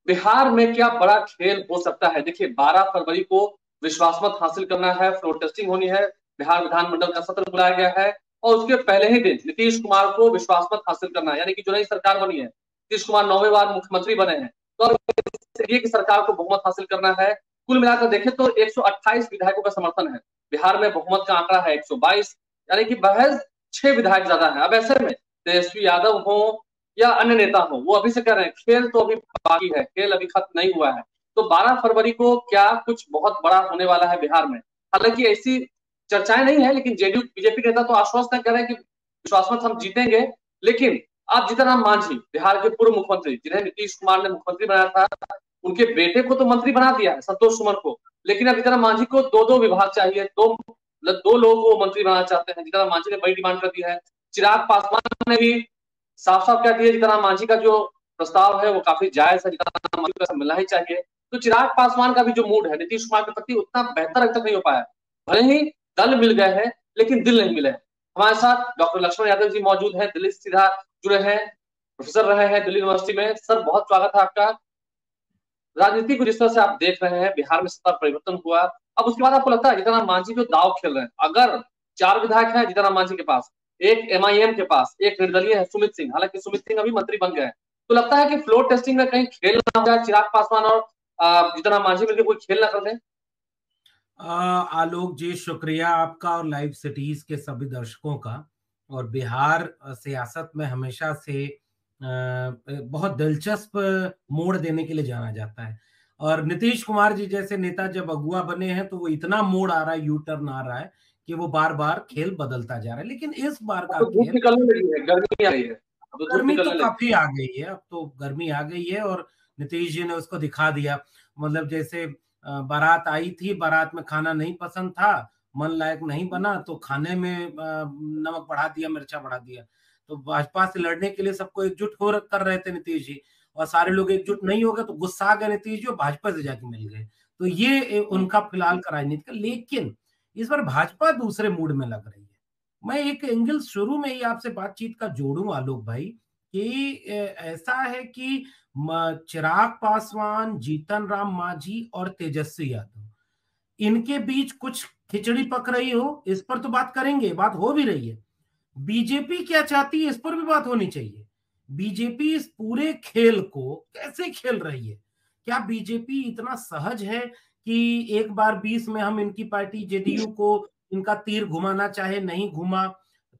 बिहार में क्या बड़ा खेल हो सकता है। देखिए 12 फरवरी को विश्वास मत हासिल करना है, फ्लोर टेस्टिंग होनी है, बिहार विधानमंडल का सत्र बुलाया गया है और उसके पहले ही दिन नीतीश कुमार को विश्वास मत हासिल करना है, यानी कि जो नई सरकार बनी है, नीतीश कुमार 9वें बार मुख्यमंत्री बने हैं, तो अब ये की सरकार को बहुमत हासिल करना है। कुल मिलाकर देखें तो 128 विधायकों का समर्थन है, बिहार में बहुमत का आंकड़ा है 122, यानी कि महज 6 विधायक ज्यादा है। अब ऐसे में तेजस्वी यादव हो या अन्य नेता हो, वो अभी से कह रहे हैं खेल तो अभी बाकी है, खेल अभी खत्म नहीं हुआ है। तो 12 फरवरी को क्या कुछ बहुत बड़ा होने वाला है बिहार में। हालांकि ऐसी चर्चाएं नहीं है, लेकिन जेडीयू बीजेपी नेता तो आश्वस्त है, कह रहे हैं कि विश्वास मत हम जीतेंगे। लेकिन आप जीतनराम मांझी बिहार के पूर्व मुख्यमंत्री, जिन्हें नीतीश कुमार ने मुख्यमंत्री बनाया था, उनके बेटे को तो मंत्री बना दिया है, संतोष सुमन को। लेकिन अब जीतनराम मांझी को दो दो विभाग चाहिए, दो लोगों को मंत्री बनाना चाहते हैं। जीतनराम मांझी ने बड़ी डिमांड कर दी है। चिराग पासवान ने भी साफ साफ कह दिया जीतनराम मांझी का जो प्रस्ताव है वो काफी जायज है, जीतनराम मांझी को मिलना ही चाहिए। तो चिराग पासवान का भी जो मूड है नीतीश कुमार के प्रति उतना बेहतर अभी तक नहीं हो पाया। भले ही दल मिल गए हैं लेकिन दिल नहीं मिले हैं। हमारे साथ डॉक्टर लक्ष्मण यादव जी मौजूद हैं, दिल्ली से सीधा जुड़े हैं, प्रोफेसर रहे हैं दिल्ली यूनिवर्सिटी में। सर बहुत स्वागत है आपका। राजनीति को जिस तरह से आप देख रहे हैं, बिहार में सत्ता परिवर्तन हुआ, अब उसके बाद आपको लगता है जीतनराम मांझी जो दाव खेल रहे हैं, अगर 4 विधायक हैं जीतनराम मांझी के पास, एक एमआईएम के पास, एक निर्दलीय है सुमित सिंह, हालांकि सुमित सिंह अभी मंत्री बन गए हैं, तो लगता है कि फ्लोर टेस्टिंग में कहीं खेल ना हो जाए, चिराग पासवान और जीतनराम मांझी मिलकर कोई खेल ना कर दें। आलोक जी, शुक्रिया आपका और लाइव सिटीज के सभी दर्शकों का। और बिहार सियासत में हमेशा से बहुत दिलचस्प मोड़ देने के लिए जाना जाता है। और नीतीश कुमार जी जैसे नेता जब अगुआ बने हैं तो वो इतना मोड़ आ रहा है, यू टर्न आ रहा है कि वो बार बार खेल बदलता जा रहा है। लेकिन इस बार अब का तो धूप खेल, निकलने लगी है, गर्मी आ रही है, अब तो धूप गर्मी तो निकलने लगी काफी आ गई है, अब तो गर्मी आ गई है और नीतीश जी ने उसको दिखा दिया। मतलब जैसे बारात आई थी, बारात में खाना नहीं पसंद था, मन लायक नहीं बना तो खाने में नमक बढ़ा दिया, मिर्चा बढ़ा दिया। तो भाजपा से लड़ने के लिए सबको एकजुट हो कर रहे थे नीतीश जी, और सारे लोग एकजुट नहीं हो गए तो गुस्सा आ गए नीतीश जी और भाजपा से जाके मिल गए। तो ये है। उनका फिलहाल का राजनीति का। लेकिन इस बार भाजपा दूसरे मूड में लग रही है। मैं एक एंगल शुरू में ही आपसे बातचीत का जोड़ूं आलोक भाई, कि ऐसा है कि चिराग पासवान, जीतन राम मांझी और तेजस्वी यादव, इनके बीच कुछ खिचड़ी पक रही हो, इस पर तो बात करेंगे, बात हो भी रही है। बीजेपी क्या चाहती है, इस पर भी बात होनी चाहिए। बीजेपी इस पूरे खेल को कैसे खेल रही है? क्या बीजेपी इतना सहज है कि एक बार 20 में हम इनकी पार्टी जेडीयू को इनका तीर घुमाना चाहे, नहीं घुमा।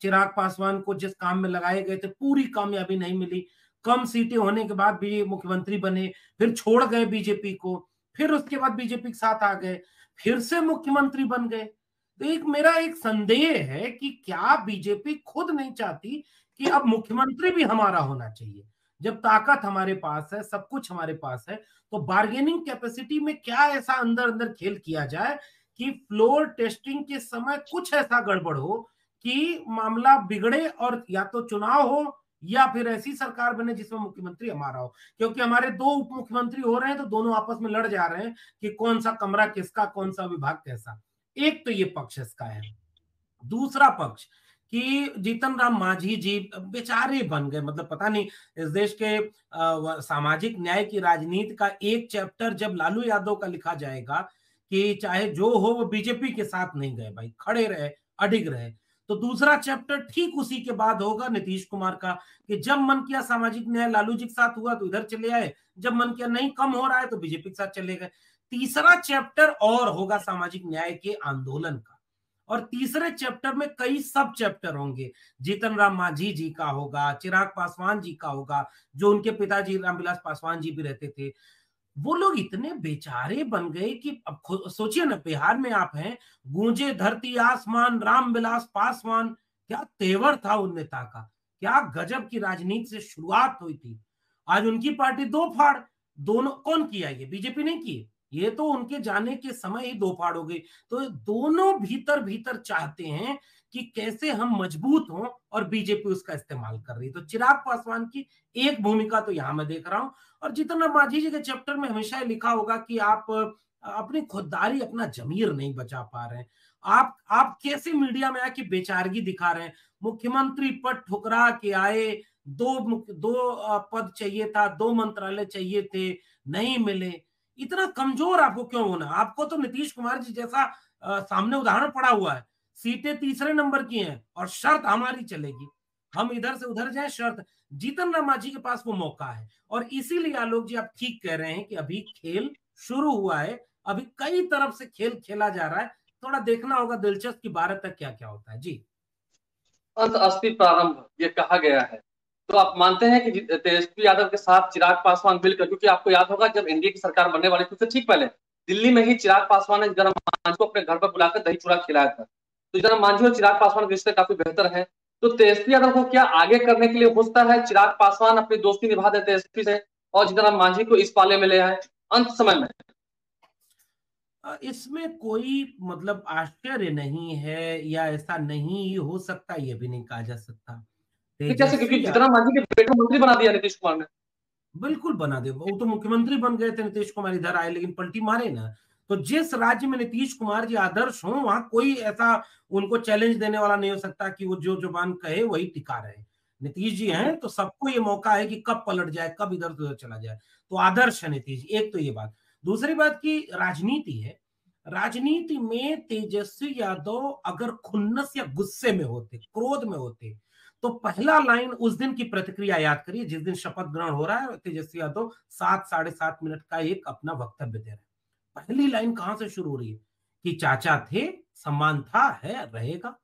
चिराग पासवान को जिस काम में लगाए गए थे पूरी कामयाबी नहीं मिली, कम सीटें होने के बाद भी मुख्यमंत्री बने, फिर छोड़ गए बीजेपी को, फिर उसके बाद बीजेपी के साथ आ गए, फिर से मुख्यमंत्री बन गए। तो एक मेरा एक संदेह है कि क्या बीजेपी खुद नहीं चाहती कि अब मुख्यमंत्री भी हमारा होना चाहिए? जब ताकत हमारे पास है, सब कुछ हमारे पास है, तो बार्गेनिंग कैपेसिटी में क्या ऐसा अंदर अंदर खेल किया जाए कि फ्लोर टेस्टिंग के समय कुछ ऐसा गड़बड़ हो कि मामला बिगड़े और या तो चुनाव हो या फिर ऐसी सरकार बने जिसमें मुख्यमंत्री हमारा हो। क्योंकि हमारे दो उप मुख्यमंत्री हो रहे हैं तो दोनों आपस में लड़ जा रहे हैं कि कौन सा कमरा किसका, कौन सा विभाग कैसा। एक तो ये पक्ष इसका है। दूसरा पक्ष कि जीतन राम मांझी जी बेचारे बन गए, मतलब पता नहीं इस देश के सामाजिक न्याय की राजनीति का एक चैप्टर जब लालू यादव का लिखा जाएगा कि चाहे जो हो वो बीजेपी के साथ नहीं गए भाई, खड़े रहे, अडिग रहे। तो दूसरा चैप्टर ठीक उसी के बाद होगा नीतीश कुमार का, कि जब मन किया सामाजिक न्याय लालू जी के साथ हुआ तो इधर चले आए, जब मन किया नहीं कम हो रहा है तो बीजेपी के साथ चले गए। तीसरा चैप्टर और होगा सामाजिक न्याय के आंदोलन का, और तीसरे चैप्टर में कई सब चैप्टर होंगे। जीतन राम मांझी जी का होगा, चिराग पासवान जी का होगा, जो उनके पिताजी रामविलास पासवान जी भी रहते थे। वो लोग इतने बेचारे बन गए कि अब सोचिए ना, बिहार में आप हैं, गूंजे धरती आसमान रामविलास पासवान, क्या तेवर था उन नेता का, क्या गजब की राजनीति से शुरुआत हुई थी। आज उनकी पार्टी दो फाड़, दोनों कौन किया, ये बीजेपी नहीं की, ये तो उनके जाने के समय ही दो फाड़ हो गई। तो दोनों भीतर भीतर चाहते हैं कि कैसे हम मजबूत हों, और बीजेपी उसका इस्तेमाल कर रही है। तो चिराग पासवान की एक भूमिका तो यहां मैं देख रहा हूं। और जितना मांझी जी के चैप्टर में हमेशा लिखा होगा कि आप अपनी खुददारी, अपना जमीर नहीं बचा पा रहे हैं। आप कैसे मीडिया में आके बेचारगी दिखा रहे हैं? मुख्यमंत्री पद ठुकरा के आए, दो पद चाहिए था, दो मंत्रालय चाहिए थे, नहीं मिले, इतना कमजोर आपको क्यों होना? आपको तो नीतीश कुमार जी जैसा सामने उदाहरण पड़ा हुआ है, सीटें तीसरे नंबर की हैं और शर्त हमारी चलेगी, हम इधर से उधर जाए शर्त। जीतन राम मांझी के पास वो मौका है और इसीलिए आलोक जी आप ठीक कह रहे हैं कि अभी खेल शुरू हुआ है, अभी कई तरफ से खेल खेला जा रहा है, थोड़ा देखना होगा दिलचस्प कि 12 तक क्या क्या होता है। जी अंत अस्थि प्रारंभ ये कहा गया है, तो आप मानते हैं कि तेजस्वी यादव के साथ चिराग पासवान मिलकर, क्योंकि आपको याद होगा जब एनडीए की सरकार बनने वाली थी उससे ठीक पहले दिल्ली में ही चिराग पासवान ने जीतन राम मांझी को अपने घर पर बुलाकर दही चूड़ा खिलाया था। तो जीतन राम मांझी और चिराग पासवान के रिश्ते काफी बेहतर है। तो तेजस्वी यादव को क्या आगे करने के लिए हो सकता है चिराग पासवान अपनी दोस्ती निभा दे तेजस्वी से और जीतन राम मांझी को इस पाले में ले आए अंत समय में? इसमें कोई मतलब आश्चर्य नहीं है या ऐसा नहीं ही हो सकता, ये भी नहीं कहा जा सकता। तो कैसे, क्योंकि तेजस्वी जीतन राम मांझी के बेटे को मंत्री बना दिया नीतीश कुमार ने। बिल्कुल बना दे, वो तो मुख्यमंत्री बन गए थे नीतीश कुमार, इधर आए लेकिन पलटी मारे ना। तो जिस राज्य में नीतीश कुमार जी आदर्श हो वहां कोई ऐसा उनको चैलेंज देने वाला नहीं हो सकता कि वो जो जुबान कहे वही टिका रहे। नीतीश जी हैं तो सबको ये मौका है कि कब पलट जाए, कब इधर उधर चला जाए। तो आदर्श है नीतीश जी, एक तो ये बात। दूसरी बात की राजनीति है, राजनीति में तेजस्वी यादव अगर खुन्नस या गुस्से में होते, क्रोध में होते, तो पहला लाइन उस दिन की प्रतिक्रिया याद करिए जिस दिन शपथ ग्रहण हो रहा है, तेजस्वी यादव 7 साढ़े 7 मिनट का एक अपना वक्तव्य दे रहे हैं। पहली लाइन कहां से शुरू हो रही है कि चाचा थे, सम्मान था, है, रहेगा।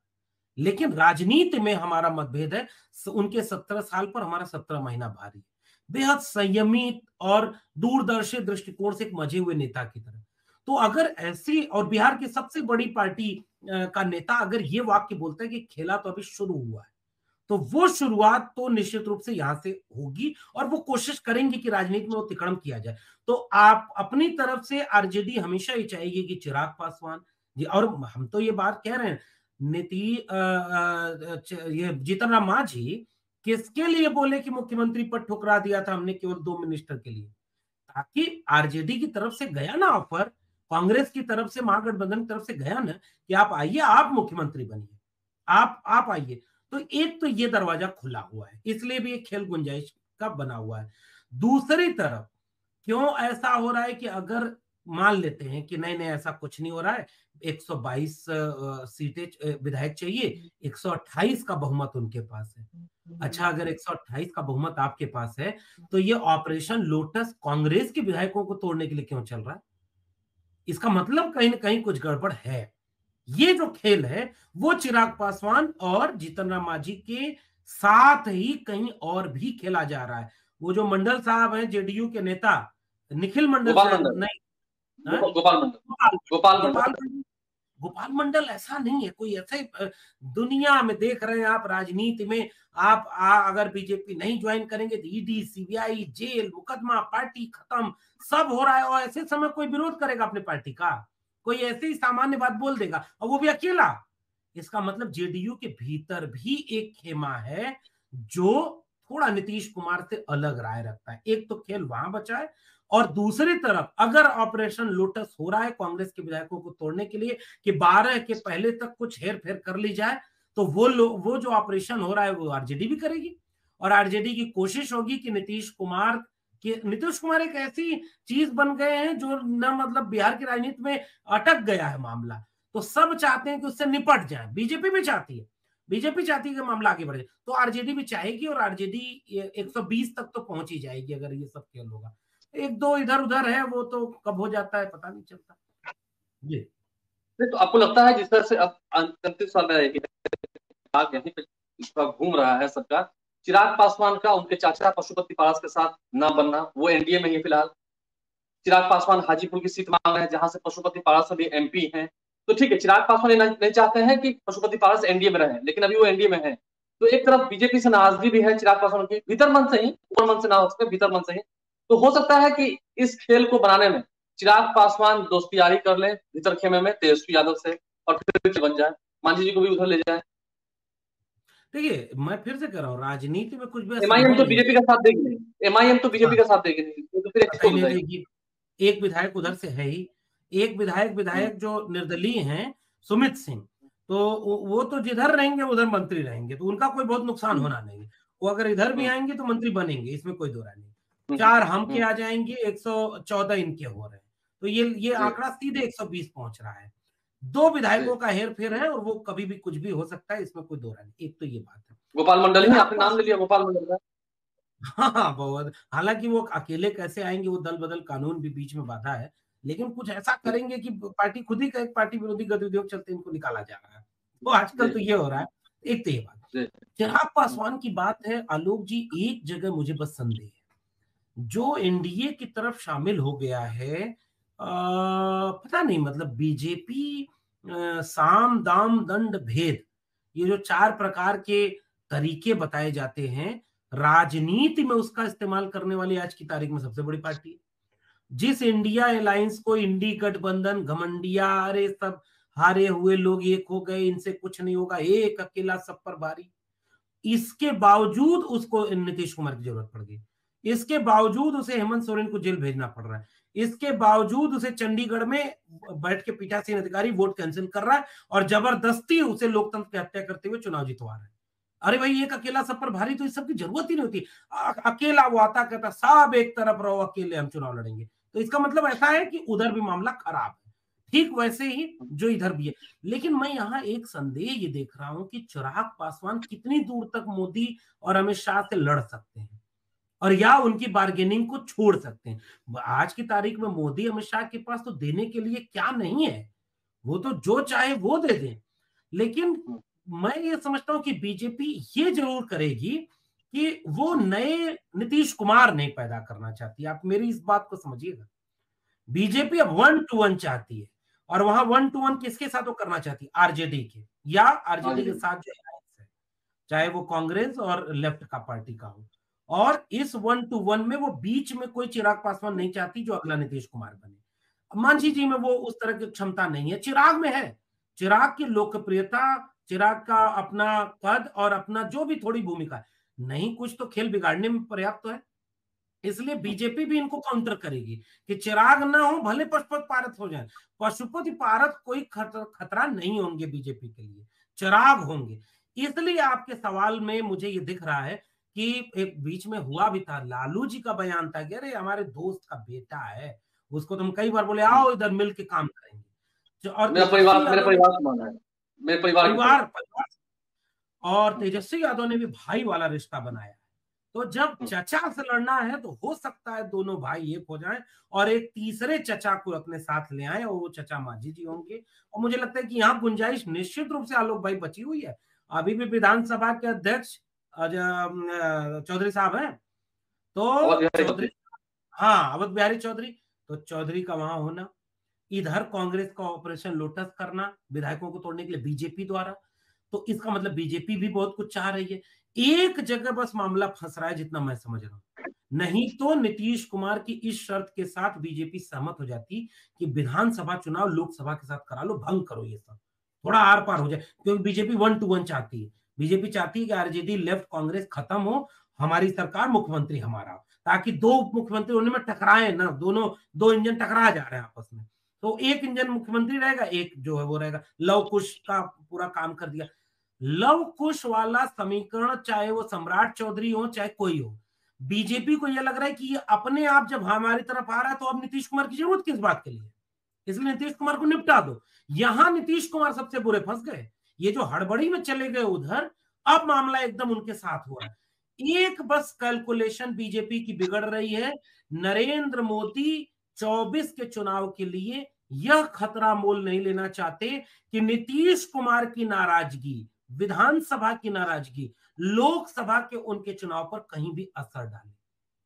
लेकिन राजनीति में हमारा मतभेद है, उनके 17 साल पर हमारा 17 महीना भारी है। बेहद संयमित और दूरदर्शी दृष्टिकोण से एक मजे हुए नेता की तरह। तो अगर ऐसी, और बिहार की सबसे बड़ी पार्टी का नेता अगर ये वाक्य बोलता है कि खेला तो अभी शुरू हुआ है, तो वो शुरुआत तो निश्चित रूप से यहां से होगी और वो कोशिश करेंगे कि राजनीति में वो तिकड़म किया जाए। तो आप अपनी तरफ से आरजेडी हमेशा ही चाहेगी कि चिराग पासवान जी, और हम तो ये बात कह रहे हैं ये जीतन राम मांझी किसके लिए बोले कि मुख्यमंत्री पद ठुकरा दिया था हमने केवल 2 मिनिस्टर के लिए, ताकि आरजेडी की तरफ से गया ना ऑफर, कांग्रेस की तरफ से, महागठबंधन की तरफ से गया ना कि आप आइए, आप मुख्यमंत्री बनिए, आप आइए। तो एक तो ये दरवाजा खुला हुआ है, इसलिए भी एक खेल गुंजाइश का बना हुआ है। दूसरी तरफ क्यों ऐसा हो रहा है कि अगर मान लेते हैं कि नहीं नहीं ऐसा कुछ नहीं हो रहा है, 122 सीटें विधायक चाहिए, 128 का बहुमत उनके पास है। अच्छा, अगर 128 का बहुमत आपके पास है तो ये ऑपरेशन लोटस कांग्रेस के विधायकों को तोड़ने के लिए क्यों चल रहा है? इसका मतलब कहीं ना कहीं कुछ गड़बड़ है। ये जो खेल है वो चिराग पासवान और जीतन राम मांझी के साथ ही कहीं और भी खेला जा रहा है। वो जो मंडल साहब हैं जेडीयू के नेता, निखिल मंडल गोपाल शायद मंडल। नहीं, हाँ? गोपाल मंडल। गोपाल गोपाल गोपाल मंडल। गोपाल मंडल ऐसा नहीं है कोई, ऐसे दुनिया में देख रहे हैं आप राजनीति में, आप अगर बीजेपी नहीं ज्वाइन करेंगे तो ईडी सीबीआई जेल मुकदमा पार्टी खत्म, सब हो रहा है। और ऐसे समय कोई विरोध करेगा अपने पार्टी का? कोई ऐसे ही सामान्य बात बोल देगा और वो भी अकेला? इसका मतलब जेडीयू के भीतर भी एक खेमा है जो थोड़ा नीतीश कुमार से अलग राय रखता है। एक तो खेल वहां बचा है, और दूसरी तरफ अगर ऑपरेशन लोटस हो रहा है कांग्रेस के विधायकों को तोड़ने के लिए कि 12 के पहले तक कुछ हेर फेर कर ली जाए, तो वो जो ऑपरेशन हो रहा है वो आरजेडी भी करेगी। और आरजेडी की कोशिश होगी कि नीतीश कुमार एक ऐसी चीज बन गए हैं जो न मतलब बिहार की राजनीति में अटक गया है मामला, तो सब चाहते हैं कि उससे निपट जाए। बीजेपी भी चाहती है, बीजेपी चाहती है कि मामला आगे बढ़े, तो आरजेडी भी चाहेगी और आरजेडी 120 तक तो पहुंच ही जाएगी अगर ये सब खेल होगा। एक दो इधर उधर है, वो तो कब हो जाता है पता नहीं चलता। जी नहीं, तो आपको लगता है जिस तरह से अब अंतिम सवाल मेरा एक ही है, यहीं पे इस पर घूम रहा है सबका, चिराग पासवान का उनके चाचा पशुपति पारस के साथ ना बनना, वो एनडीए में ही फिलहाल। चिराग पासवान हाजीपुर की सीट मांग रहे हैं जहां से पशुपति पारस अभी एमपी हैं। तो ठीक है, चिराग पासवान ये नहीं चाहते हैं कि पशुपति पारस एनडीए में रहे, लेकिन अभी वो एनडीए में है। तो एक तरफ बीजेपी से नाराजगी भी है चिराग पासवान की, भीतर मन से ही, ऊपर मन से ना हो सके, भीतर मन से ही। तो हो सकता है कि इस खेल को बनाने में चिराग पासवान दोस्तियारी कर ले भीतर खेमे में तेजस्वी यादव से और फिर बन जाए, मांझी जी को भी उधर ले जाए। देखिए, मैं फिर से कह रहा हूँ राजनीति में कुछ भी एमआईएम असंभव तो नहीं। बीजेपी का साथ देगी नहीं, एमआईएम तो बीजेपी हाँ, का साथ देगी नहीं, तो फिर एक कतई किसको नहीं बताएगी? देगी। एक विधायक उधर से है ही, एक विधायक जो निर्दलीय हैं, सुमित सिंह, तो वो तो जिधर रहेंगे उधर मंत्री रहेंगे, तो उनका कोई बहुत नुकसान होना नहीं है। वो अगर इधर भी आएंगे तो मंत्री बनेंगे, इसमें कोई दो राय नहीं। 4 हम के आ जाएंगे, 114 इनके हो रहे हैं, तो ये आंकड़ा सीधे 120 पहुंच रहा है। 2 विधायकों का हेर फेर है और वो कभी भी कुछ भी हो सकता है, इसमें कोई दो राय नहीं। एक तो ये बात है। गोपाल मंडल ही, चिराग आपने नाम ले लिया गोपाल मंडल का। हाँ, बहुत। हालांकि वो अकेले कैसे आएंगे, वो दल बदल कानून भी बीच में बाधा है, लेकिन कुछ ऐसा करेंगे कि पार्टी खुद ही का एक पार्टी विरोधी गतिविधियों के चलते इनको निकाला जा रहा है। तो आजकल तो ये हो रहा है। एक तो ये बात। चिराग पासवान की बात है आलोक जी, एक जगह मुझे बस संदेह है, जो एनडीए की तरफ शामिल हो गया है, पता नहीं, मतलब बीजेपी साम दाम दंड भेद, ये जो 4 प्रकार के तरीके बताए जाते हैं, राजनीति में उसका इस्तेमाल करने वाली आज की तारीख में सबसे बड़ी पार्टी है। जिस इंडिया अलायंस को इंडी गठबंधन, घमंडिया, अरे सब हारे हुए लोग एक हो गए, इनसे कुछ नहीं होगा, एक अकेला सब पर भारी, इसके बावजूद उसको नीतीश कुमार की जरूरत पड़ गई, इसके बावजूद उसे हेमंत सोरेन को जेल भेजना पड़ रहा है, इसके बावजूद उसे चंडीगढ़ में बैठ के पीठासीन अधिकारी वोट कैंसिल कर रहा है और जबरदस्ती उसे लोकतंत्र की हत्या करते हुए चुनाव जितवा रहा है। अरे भाई, एक अकेला सब पर भारी, तो इस सब की जरूरत ही नहीं होती। अकेला वो आता कहता सब एक तरफ रहो, अकेले हम चुनाव लड़ेंगे, तो इसका मतलब ऐसा है कि उधर भी मामला खराब है, ठीक वैसे ही जो इधर भी है। लेकिन मैं यहाँ एक संदेह ये देख रहा हूं कि चिराग पासवान कितनी दूर तक मोदी और अमित शाह से लड़ सकते हैं और या उनकी बार्गेनिंग को छोड़ सकते हैं। आज की तारीख में मोदी अमित शाह के पास तो देने के लिए क्या नहीं है, वो तो जो चाहे वो दे दें। लेकिन मैं ये समझता हूं कि बीजेपी ये जरूर करेगी कि वो नए नीतीश कुमार नहीं पैदा करना चाहती। आप मेरी इस बात को समझिएगा, बीजेपी अब 1-to-1 चाहती है, और वहां 1-to-1 किसके साथ वो करना चाहती है? आरजेडी के, या आरजेडी के साथ जो अलायंस है, चाहे वो कांग्रेस और लेफ्ट का पार्टी का हो। और इस 1-to-1 में वो बीच में कोई चिराग पासवान नहीं चाहती जो अगला नीतीश कुमार बने। मांझी जी में वो उस तरह की क्षमता नहीं है, चिराग में है। चिराग की लोकप्रियता, चिराग का अपना कद और अपना जो भी थोड़ी भूमिका है, नहीं कुछ तो खेल बिगाड़ने में पर्याप्त तो है। इसलिए बीजेपी भी इनको काउंटर करेगी कि चिराग ना हो, भले पशुपति पारस हो जाए, पशुपति पारस कोई खतरा नहीं होंगे बीजेपी के लिए, चिराग होंगे। इसलिए आपके सवाल में मुझे ये दिख रहा है कि एक बीच में हुआ भी था, लालू जी का बयान था कि अरे हमारे दोस्त का बेटा है, उसको तुम कई बार बोले आओ इधर मिल के काम करेंगे। और मेरा परिवार से माना है, मेरे परिवार और तेजस्वी यादव ने भी भाई वाला रिश्ता बनाया। तो जब चचा से लड़ना है तो हो सकता है दोनों भाई एक हो जाएं और एक तीसरे चचा को अपने साथ ले आए, और वो चचा मांझी जी होंगे। और मुझे लगता है कि यहाँ गुंजाइश निश्चित रूप से आलोक भाई बची हुई है। अभी भी विधानसभा के अध्यक्ष चौधरी साहब हैं, तो चौधरी, हाँ, अवध बिहारी चौधरी, तो चौधरी का वहां होना, इधर कांग्रेस का ऑपरेशन लोटस करना विधायकों को तोड़ने के लिए बीजेपी द्वारा, तो इसका मतलब बीजेपी भी बहुत कुछ चाह रही है। एक जगह बस मामला फंस रहा है जितना मैं समझ रहा हूं, नहीं तो नीतीश कुमार की इस शर्त के साथ बीजेपी सहमत हो जाती कि विधानसभा चुनाव लोकसभा के साथ करा लो, भंग करो, ये सब थोड़ा आर पार हो जाए, क्योंकि बीजेपी 1-to-1 चाहती है। बीजेपी चाहती है कि आरजेडी लेफ्ट कांग्रेस खत्म हो, हमारी सरकार, मुख्यमंत्री हमारा, ताकि दो उप मुख्यमंत्री होने में टकराए ना, दोनों दो इंजन टकरा जा रहे हैं आपस में, तो एक इंजन मुख्यमंत्री रहेगा, एक जो है वो रहेगा। लव कुश का पूरा काम कर दिया। लव कुश वाला समीकरण, चाहे वो सम्राट चौधरी हो चाहे कोई हो, बीजेपी को यह लग रहा है कि ये अपने आप जब हमारी तरफ आ रहा है तो अब नीतीश कुमार की जरूरत किस बात के लिए, इसलिए नीतीश कुमार को निपटा दो। यहां नीतीश कुमार सबसे बुरे फंस गए, ये जो हड़बड़ी में चले गए उधर, अब मामला एकदम उनके साथ हुआ है। एक बस कैलकुलेशन बीजेपी की बिगड़ रही है, नरेंद्र मोदी 24 के चुनाव के लिए यह खतरा मोल नहीं लेना चाहते कि नीतीश कुमार की नाराजगी, विधानसभा की नाराजगी, लोकसभा के उनके चुनाव पर कहीं भी असर डाले।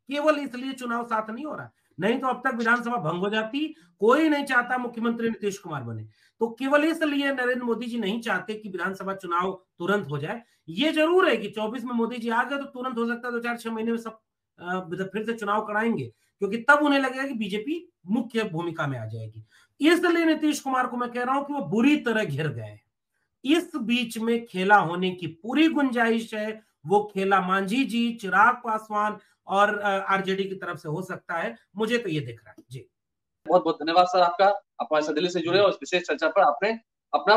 केवल इसलिए चुनाव साथ नहीं हो रहा, नहीं तो अब तक विधानसभा भंग हो जाती। कोई नहीं चाहता मुख्यमंत्री नीतीश कुमार बने, तो केवल इसलिए नरेंद्र मोदी जी नहीं चाहते कि विधानसभा चुनाव तुरंत हो जाए। ये जरूर है कि 24 में मोदी जी आ गए तो तुरंत हो सकता है 2-4-6 महीने में सब फिर से चुनाव कराएंगे, क्योंकि तब उन्हें लगेगा कि बीजेपी मुख्य भूमिका में आ जाएगी। इसलिए नीतीश कुमार को मैं कह रहा हूं कि वो बुरी तरह घिर गए। इस बीच में खेला होने की पूरी गुंजाइश है, वो खेला मांझी जी, चिराग पासवान और आरजेडी की तरफ से हो सकता है, मुझे तो ये दिख रहा है जी। बहुत बहुत धन्यवाद सर आपका, आप हमारे साथ दिल्ली से जुड़े और इस विशेष चर्चा पर आपने अपना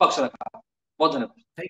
पक्ष रखा। बहुत धन्यवाद।